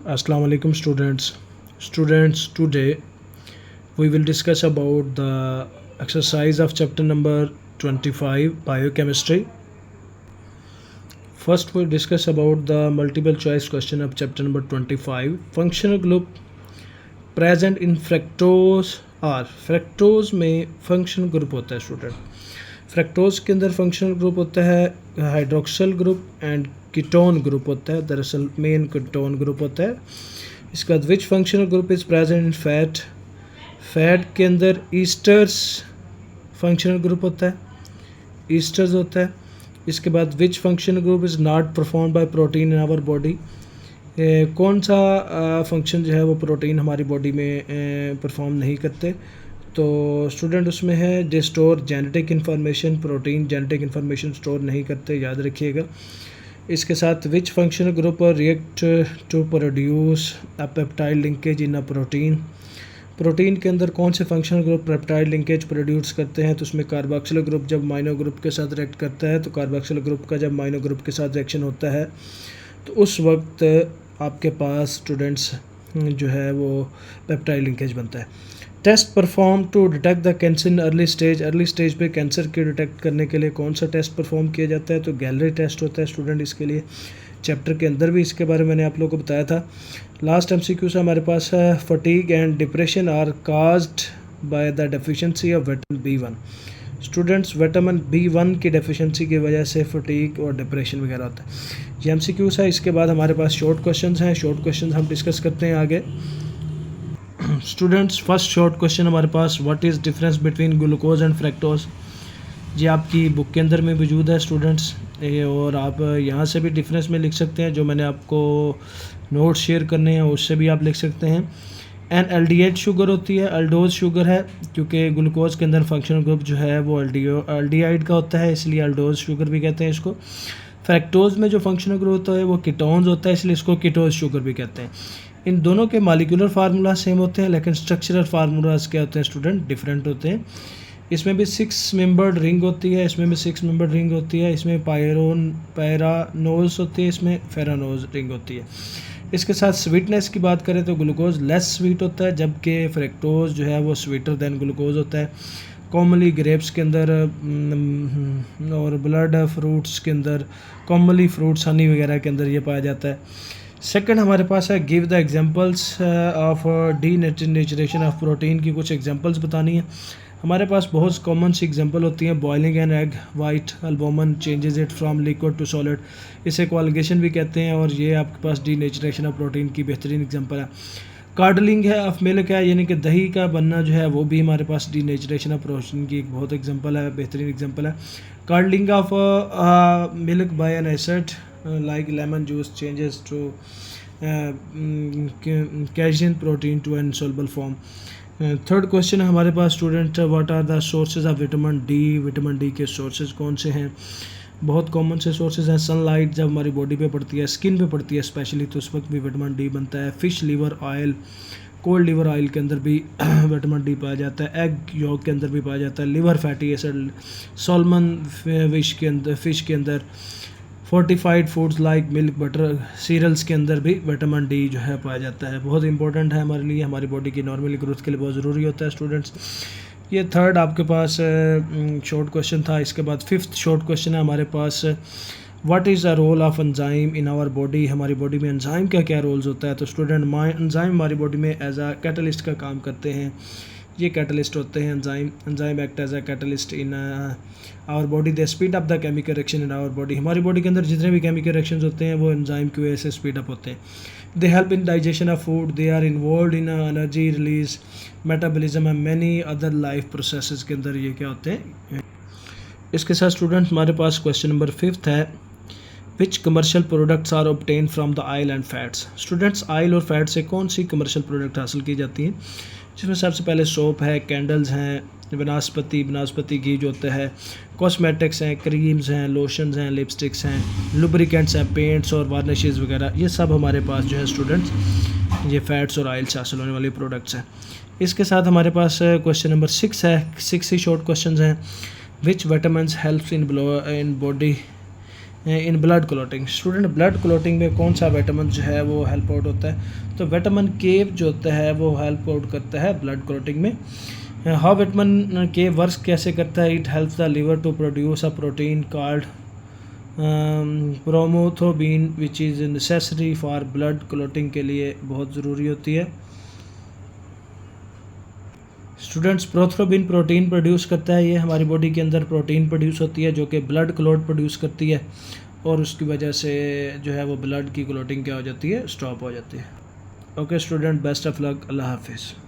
Assalamu alaikum students, today we will discuss about the exercise of chapter number 25 biochemistry. First we'll discuss about the multiple choice question of chapter number 25. Functional group present in fructose are fructose में functional group होता है student. Fructose के अंदर functional group होता है hydroxyl group and ketone group होता है. दरअसल मेन कीटोन ग्रुप होता है. इसके बाद which functional group is present in fat. Fat के अंदर ईस्टर्स फंक्शनल ग्रुप होता है, ईस्टर्स होता है. इसके बाद which functional group is not perform by protein in our body. कौन सा फंक्शन जो है वो प्रोटीन हमारी बॉडी में परफॉर्म नहीं करते. तो स्टूडेंट उसमें है they store genetic information. Protein genetic information store नहीं करते, याद रखिएगा. इसके साथ which functional group react to produce a peptide linkage in a protein. Protein के अंदर कौन से functional group peptide linkage produce करते हैं. तो उसमें कार्बोक्सिल ग्रुप जब माइनो ग्रुप के साथ रिएक्ट करता है, तो कार्बोक्सिल ग्रुप का जब माइनो ग्रुप के साथ रिएक्शन होता है तो उस वक्त आपके पास स्टूडेंट्स जो है वो पेप्टाइड लिंकेज बनता है. Test perform to detect the cancer in early stage. Early stage पे कैंसर के डिटेक्ट करने के लिए कौन सा टेस्ट परफॉर्म किया जाता है. तो गैलरी टेस्ट होता है स्टूडेंट. इसके लिए चैप्टर के अंदर भी इसके बारे में मैंने आप लोगों को बताया था. लास्ट MCQ से हमारे पास है fatigue and depression are caused by the deficiency of vitamin B1. Students vitamin B1 की डेफिशिएंसी की वजह से फटीग और डिप्रेशन वगैरह होता है. ये MCQs है. इसके बाद हमारे पास शॉर्ट क्वेश्चंस हैं. शॉर्ट क्वेश्चंस हम डिस्कस करते हैं आगे. स्टूडेंट्स फर्स्ट शॉर्ट क्वेश्चन हमारे पास what is difference between glucose and fructose. ये आपकी बुक के अंदर में मौजूद है स्टूडेंट्स. और आप यहाँ से भी डिफरेंस में लिख सकते हैं. जो मैंने आपको नोट्स शेयर करने हैं उससे भी आप लिख सकते हैं. एंड एल्डिहाइड शुगर होती है, अल्डोज शुगर है, क्योंकि ग्लूकोज के अंदर फंक्शनल ग्रुप जो है वो एल्डिहाइड का होता है, इसलिए अल्डोज शुगर भी कहते हैं इसको. फ्रैक्टोज में जो फंक्शनल ग्रुप होता है वो कीटोन्स होता है, इसलिए इसको कीटोज शुगर भी कहते हैं. इन दोनों के मालिकुलर फार्मूला सेम होते हैं, लेकिन स्ट्रक्चरल फार्मूलाज क्या होते हैं स्टूडेंट, डिफरेंट होते हैं. इसमें भी 6 मेंबर्ड रिंग होती है, इसमें भी 6 मेंबर्ड रिंग होती है. इसमें पैरानोज होती है, इसमें फेरानोज रिंग होती है. इसके साथ स्वीटनेस की बात करें तो ग्लूकोज लेस स्वीट होता है, जबकि फ्रैक्टोज जो है वो स्वीटर देन ग्लूकोज होता है. कॉमनली ग्रेप्स के अंदर और ब्लड फ्रूट्स के अंदर, कॉमनली फ्रूट्स हनी वगैरह के अंदर ये पाया जाता है. सेकंड हमारे पास है give the examples of denaturation of protein की कुछ एग्जांपल्स बतानी है. हमारे पास बहुत कॉमन सी एग्जांपल होती हैं. Boiling an egg white albumin changes it from liquid to solid. इसे कोएगुलेशन भी कहते हैं, और ये आपके पास डीनेचुरेशन ऑफ प्रोटीन की बेहतरीन एग्जांपल है. कार्डलिंग है ऑफ मिल्क है, यानी कि दही का बनना जो है वो भी हमारे पास डीनेचुरेशन ऑफ प्रोटीन की एक बहुत एग्जांपल है, बेहतरीन एग्जांपल है. Curdling of milk by an acid like lemon juice changes to casein protein to an insoluble form. Third question है हमारे पास student what are the sources of vitamin D. Vitamin D के sources कौन से हैं. बहुत common से sources हैं. सनलाइट जब हमारी बॉडी पे पड़ती है, स्किन पे पड़ती है स्पेशली, तो उस वक्त भी विटामिन डी बनता है. Fish liver oil, cold liver oil के अंदर भी विटामिन डी पाया जाता है. एग यॉक के अंदर भी पाया जाता है. Liver fatty acid, salmon fish के अंदर, fortified foods like milk butter, cereals के अंदर भी विटामिन डी जो है पाया जाता है. बहुत इंपॉर्टेंट है हमारे लिए, हमारी बॉडी की नॉर्मली ग्रोथ के लिए बहुत ज़रूरी होता है स्टूडेंट्स. ये थर्ड आपके पास शॉर्ट क्वेश्चन था. इसके बाद फिफ्थ शॉर्ट क्वेश्चन है हमारे पास what is the role of enzyme in our body. हमारी बॉडी में एंजाइम का क्या रोल्स होता है. तो स्टूडेंट एंजाइम हमारी बॉडी में एज अ कैटलिस्ट का काम करते हैं. ये कैटलिस्ट होते हैं enzyme act as a catalyst in our body. They speed up the chemical reaction in our body. हमारी बॉडी के अंदर जितने भी केमिकल रिएक्शंस होते हैं वो एंजाइम की वजह से स्पीड अप होते हैं. They help in digestion of food. They are involved in energy release, metabolism and many other life processes के अंदर ये क्या होते हैं. इसके साथ स्टूडेंट हमारे पास क्वेश्चन नंबर 5 है which commercial products are obtain from the oil and fats. Students oil और फैट से कौन सी कमर्शियल प्रोडक्ट हासिल की जाती हैं, जिसमें सबसे पहले सोप है, कैंडल्स हैं, बनास्पति घी जो होता है, कॉस्मेटिक्स हैं, क्रीम्स हैं, लोशंस हैं, लिपस्टिक्स हैं, लुब्रिकेंट्स हैं, पेंट्स और वार्निशेस वगैरह. ये सब हमारे पास जो है स्टूडेंट्स ये फैट्स और ऑयल से हासिल होने वाले प्रोडक्ट्स हैं. इसके साथ हमारे पास क्वेश्चन नंबर 6 है. 6 ही शॉर्ट क्वेश्चन हैं. Which vitamins helps in body in blood clotting. Student blood clotting में कौन सा विटामिन जो है वो हेल्प आउट होता है? तो विटामिन के जो होता है वो हेल्प आउट करता है ब्लड क्लॉटिंग में। हाउ विटामिन के वर्क कैसे करता है? It help the liver to produce a protein called prothrombin which is necessary for blood clotting के लिए बहुत ज़रूरी होती है। स्टूडेंट्स प्रोथ्रोबिन प्रोटीन प्रोड्यूस करता है, ये हमारी बॉडी के अंदर प्रोटीन प्रोड्यूस होती है जो कि ब्लड क्लॉट प्रोड्यूस करती है और उसकी वजह से जो है वो ब्लड की क्लॉटिंग क्या हो जाती है, स्टॉप हो जाती है। Okay student, best of luck, Allah हाफिज़।